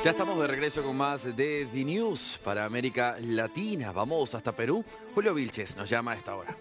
Ya estamos de regreso con más de The News para América Latina. Vamos hasta Perú. Julio Vilches nos llama a esta hora.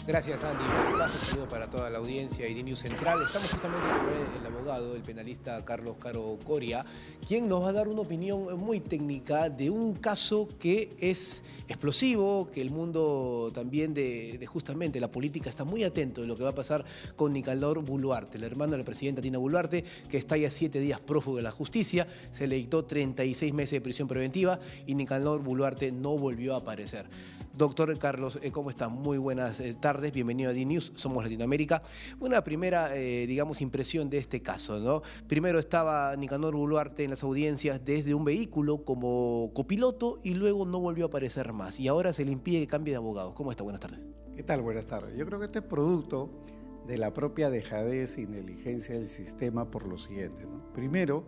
Gracias, Andy, por el paso. Saludo para toda la audiencia y de News Central. Estamos justamente con el abogado, el penalista Carlos Caro Coria, quien nos va a dar una opinión muy técnica de un caso que es explosivo, que el mundo también de justamente la política está muy atento de lo que va a pasar con Nicanor Boluarte, el hermano de la presidenta Dina Boluarte, que está ya 7 días prófugo de la justicia. Se le dictó 36 meses de prisión preventiva y Nicanor Boluarte no volvió a aparecer. Doctor Carlos, ¿cómo está? Muy buenas tardes, bienvenido a D-News, somos Latinoamérica. Una primera, digamos, impresión de este caso, ¿no? Primero estaba Nicanor Boluarte en las audiencias desde un vehículo como copiloto y luego no volvió a aparecer más. Y ahora se le impide que cambie de abogado. ¿Cómo está? Buenas tardes. ¿Qué tal? Buenas tardes. Yo creo que este es producto de la propia dejadez y negligencia del sistema por lo siguiente, ¿no? Primero,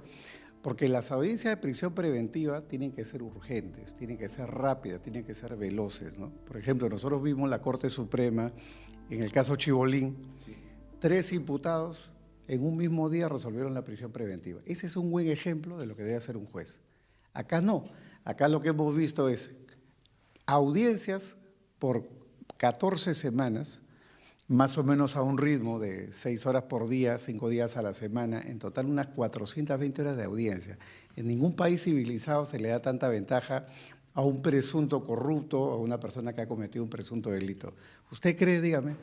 porque las audiencias de prisión preventiva tienen que ser urgentes, tienen que ser rápidas, tienen que ser veloces, ¿no? Por ejemplo, nosotros vimos la Corte Suprema, en el caso Chibolín, 3 imputados en un mismo día resolvieron la prisión preventiva. Ese es un buen ejemplo de lo que debe hacer un juez. Acá no, acá lo que hemos visto es audiencias por 14 semanas, más o menos a un ritmo de 6 horas por día, 5 días a la semana, en total unas 420 horas de audiencia. En ningún país civilizado se le da tanta ventaja a un presunto corrupto, a una persona que ha cometido un presunto delito. ¿Usted cree, dígame,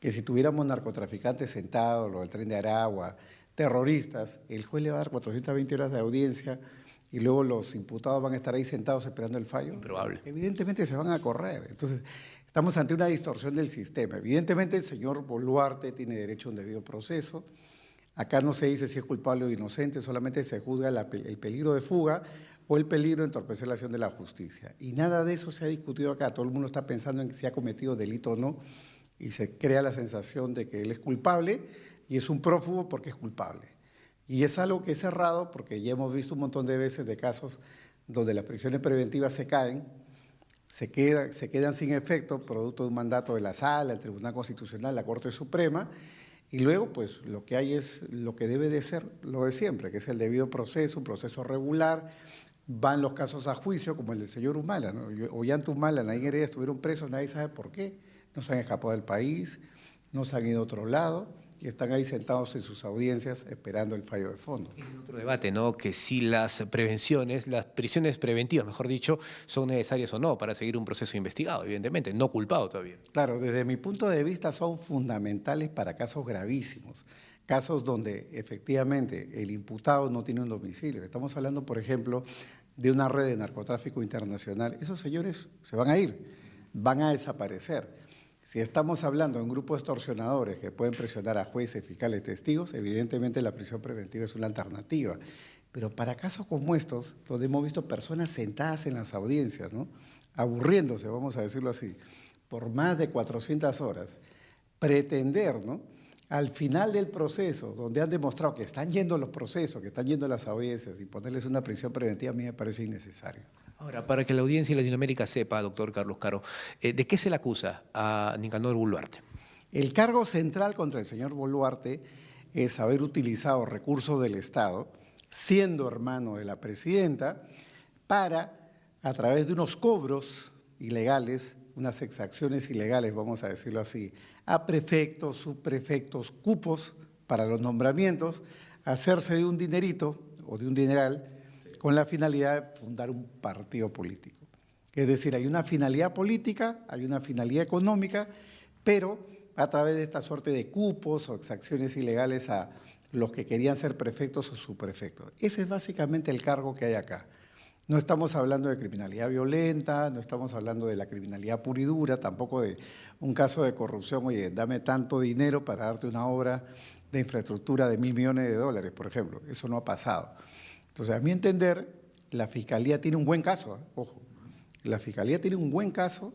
que si tuviéramos narcotraficantes sentados, los del Tren de Aragua, terroristas, el juez le va a dar 420 horas de audiencia y luego los imputados van a estar ahí sentados esperando el fallo? Improbable. Evidentemente se van a correr. Entonces, estamos ante una distorsión del sistema. Evidentemente, el señor Boluarte tiene derecho a un debido proceso. Acá no se dice si es culpable o inocente, solamente se juzga el peligro de fuga o el peligro de entorpecer la acción de la justicia. Y nada de eso se ha discutido acá. Todo el mundo está pensando en si ha cometido delito o no y se crea la sensación de que él es culpable y es un prófugo porque es culpable. Y es algo que es errado porque ya hemos visto un montón de veces de casos donde las prisiones preventivas se caen, se quedan sin efecto, producto de un mandato de la Sala, el Tribunal Constitucional, la Corte Suprema, y luego pues lo que hay es lo que debe de ser lo de siempre, que es el debido proceso, un proceso regular. Van los casos a juicio, como el del señor Humala, ¿no? Ollanta Humala, Naín Heredia estuvieron presos, nadie sabe por qué, no se han escapado del país, no se han ido a otro lado, y están ahí sentados en sus audiencias esperando el fallo de fondo. Es otro debate, ¿no? Que si las prevenciones, las prisiones preventivas, mejor dicho, son necesarias o no para seguir un proceso investigado, evidentemente, no culpado todavía. Claro, desde mi punto de vista son fundamentales para casos gravísimos, casos donde efectivamente el imputado no tiene un domicilio. Estamos hablando, por ejemplo, de una red de narcotráfico internacional. Esos señores se van a ir, van a desaparecer. Si estamos hablando de un grupo de extorsionadores que pueden presionar a jueces, fiscales, testigos, evidentemente la prisión preventiva es una alternativa. Pero para casos como estos, donde hemos visto personas sentadas en las audiencias, ¿no?, aburriéndose, vamos a decirlo así, por más de 400 horas, pretender, ¿no?, al final del proceso, donde han demostrado que están yendo los procesos, que están yendo las audiencias, y ponerles una prisión preventiva a mí me parece innecesario. Ahora, para que la audiencia en Latinoamérica sepa, doctor Carlos Caro, ¿de qué se le acusa a Nicanor Boluarte? El cargo central contra el señor Boluarte es haber utilizado recursos del Estado, siendo hermano de la presidenta, para, a través de unos cobros ilegales, unas exacciones ilegales, vamos a decirlo así, a prefectos, subprefectos, cupos para los nombramientos, hacerse de un dinerito o de un dineral con la finalidad de fundar un partido político. Es decir, hay una finalidad política, hay una finalidad económica, pero a través de esta suerte de cupos o exacciones ilegales a los que querían ser prefectos o subprefectos. Ese es básicamente el cargo que hay acá. No estamos hablando de criminalidad violenta, no estamos hablando de la criminalidad pura y dura, tampoco de un caso de corrupción, oye, dame tanto dinero para darte una obra de infraestructura de $1.000 millones, por ejemplo. Eso no ha pasado. Entonces, a mi entender, la Fiscalía tiene un buen caso, ojo, la Fiscalía tiene un buen caso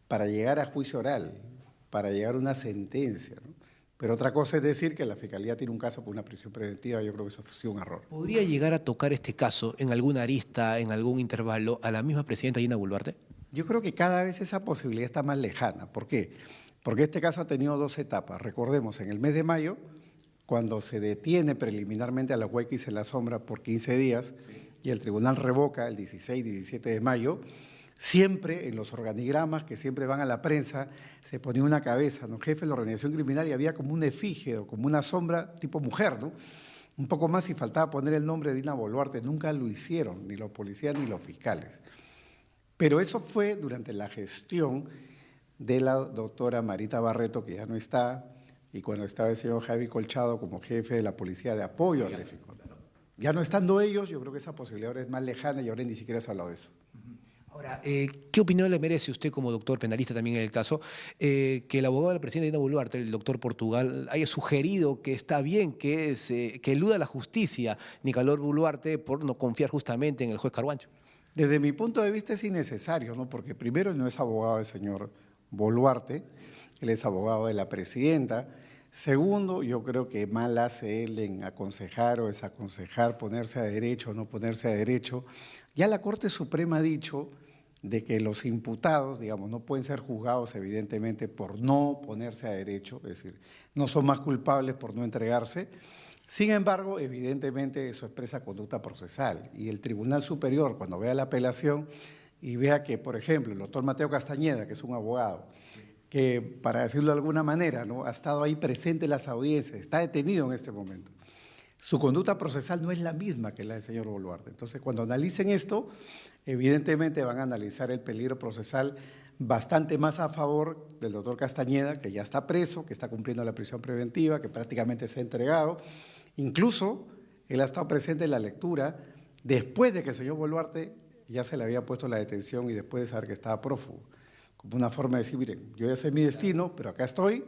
para llegar a juicio oral, para llegar a una sentencia, ¿no? Pero otra cosa es decir que la Fiscalía tiene un caso por una prisión preventiva, yo creo que eso ha sido un error. ¿Podría llegar a tocar este caso en alguna arista, en algún intervalo, a la misma presidenta Dina Boluarte? Yo creo que cada vez esa posibilidad está más lejana. ¿Por qué? Porque este caso ha tenido 2 etapas. Recordemos, en el mes de mayo cuando se detiene preliminarmente a los Huequis en la sombra por 15 días y el tribunal revoca el 16 y 17 de mayo, siempre en los organigramas que siempre van a la prensa se ponía una cabeza, ¿no? Jefe de la organización criminal, y había como un efigie o como una sombra tipo mujer, ¿no? Un poco más y faltaba poner el nombre de Dina Boluarte, nunca lo hicieron, ni los policías ni los fiscales. Pero eso fue durante la gestión de la doctora Marita Barreto, que ya no está, y cuando estaba el señor Javi Colchado como jefe de la policía de apoyo al Grefico. Ya no estando ellos, yo creo que esa posibilidad ahora es más lejana y ahora ni siquiera se ha hablado de eso. Ahora, ¿qué opinión le merece usted como doctor penalista también en el caso, que el abogado del presidente Dina Boluarte, el doctor Portugal, haya sugerido que está bien que eluda la justicia Nicanor Boluarte por no confiar justamente en el juez Carguancho? Desde mi punto de vista es innecesario, ¿no? Porque primero él no es abogado del señor Boluarte, él es abogado de la presidenta. Segundo, yo creo que mal hace él en aconsejar o desaconsejar, ponerse a derecho o no ponerse a derecho. Ya la Corte Suprema ha dicho de que los imputados, digamos, no pueden ser juzgados evidentemente por no ponerse a derecho, es decir, no son más culpables por no entregarse. Sin embargo, evidentemente eso expresa conducta procesal y el Tribunal Superior, cuando vea la apelación y vea que, por ejemplo, el doctor Mateo Castañeda, que es un abogado, que para decirlo de alguna manera, ¿no?, ha estado ahí presente en las audiencias, está detenido en este momento, su conducta procesal no es la misma que la del señor Boluarte. Entonces, cuando analicen esto, evidentemente van a analizar el peligro procesal bastante más a favor del doctor Castañeda, que ya está preso, que está cumpliendo la prisión preventiva, que prácticamente se ha entregado. Incluso él ha estado presente en la lectura después de que el señor Boluarte ya se le había puesto la detención y después de saber que estaba prófugo. Como una forma de decir, miren, yo ya sé mi destino, pero acá estoy,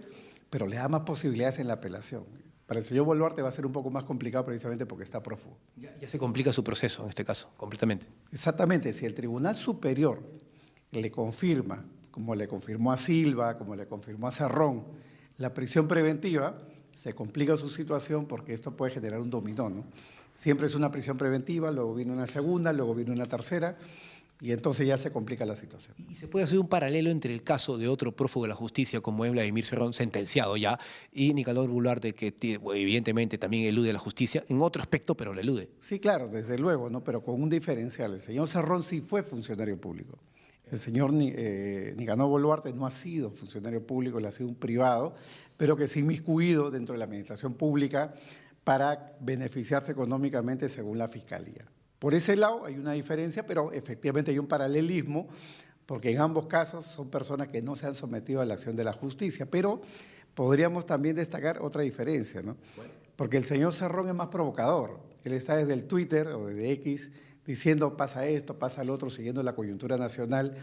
pero le da más posibilidades en la apelación. Para el señor Boluarte va a ser un poco más complicado precisamente porque está prófugo. Ya se complica su proceso en este caso, completamente. Exactamente, si el Tribunal Superior le confirma, como le confirmó a Silva, como le confirmó a Cerrón, la prisión preventiva, se complica su situación porque esto puede generar un dominó, ¿no? Siempre es una prisión preventiva, luego viene una segunda, luego viene una tercera, y entonces ya se complica la situación. ¿Y se puede hacer un paralelo entre el caso de otro prófugo de la justicia como es Vladimir Cerrón, sentenciado ya, y Nicanor Boluarte, que evidentemente también elude la justicia, en otro aspecto, pero le elude? Sí, claro, desde luego, ¿no? Pero con un diferencial. El señor Cerrón sí fue funcionario público. El señor Nicanor Boluarte no ha sido funcionario público, él ha sido un privado, pero que se ha inmiscuido dentro de la administración pública para beneficiarse económicamente según la Fiscalía. Por ese lado hay una diferencia, pero efectivamente hay un paralelismo, porque en ambos casos son personas que no se han sometido a la acción de la justicia, pero podríamos también destacar otra diferencia, ¿no? Porque el señor Cerrón es más provocador, él está desde el Twitter o desde X diciendo pasa esto, pasa lo otro, siguiendo la coyuntura nacional,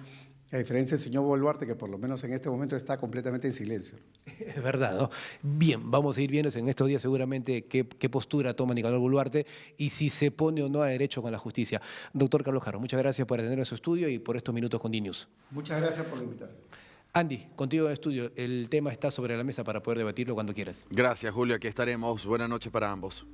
a diferencia del señor Boluarte, que por lo menos en este momento está completamente en silencio. Es verdad, ¿no? Bien, vamos a ir viendo en estos días seguramente qué postura toma Nicanor Boluarte y si se pone o no a derecho con la justicia. Doctor Carlos Jaro, muchas gracias por atender a su estudio y por estos minutos con DNews. Muchas gracias por la invitación. Andy, contigo en estudio, el tema está sobre la mesa para poder debatirlo cuando quieras. Gracias, Julio, aquí estaremos. Buenas noches para ambos.